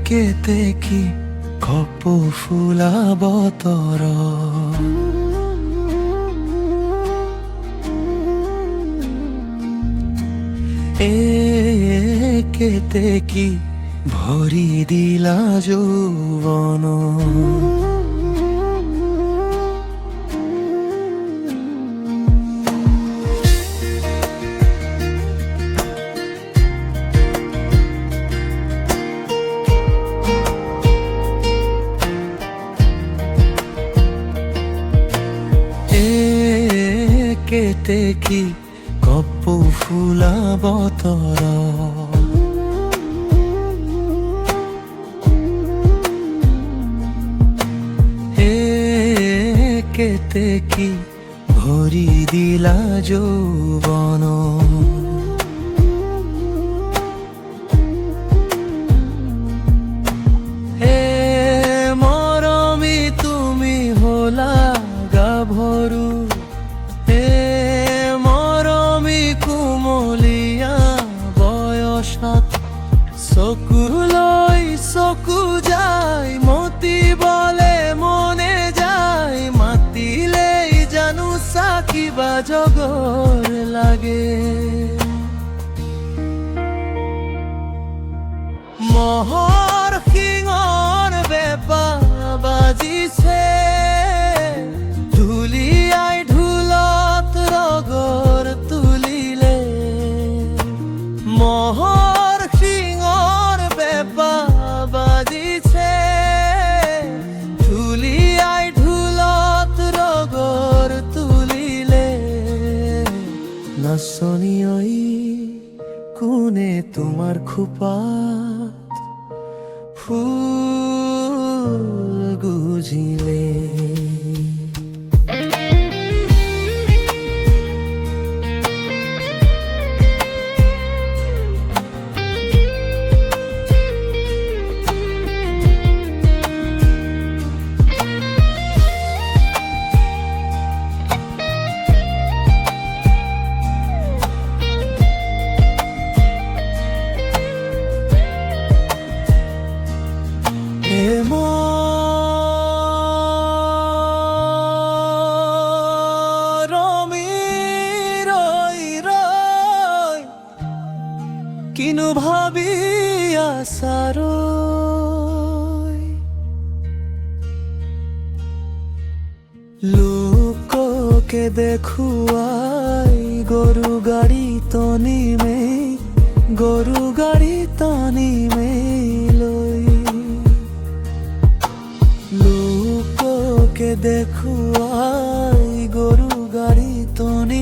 কেতে কি কপৌ ফুলা বতৰ কেতে কি ভৰি দিলা যৌৱন কেতে কি কপৌ ফুলা বতৰ কেতে কি ভৰি দিলা যৌৱন মৰমী তুমি হলা গাভৰু কুমলীয়া বয়সত চকুলৈ চকু যায় মতিবলে মনে যায় মাতিলেই জানো চাকিবা জগৰ লাগে মহৰ শিঙৰ বেপা বাজিছে ধুলিয়াই ঢোলত ৰগৰ তুলিলে মহৰ শিঙৰ বেপা বাজিছে ধুলিয়াই ঢোলত ৰগৰ তুলিলে নাচনি ঐ কোনে তোমাৰ খোপাত ফুল গুজিলে কিনো ভাবি আছাৰৈ লোককে দেখুৱাই গৰু গাড়ী টানি লৈ লোককে দেখুৱাই গৰু গাড়ী টানি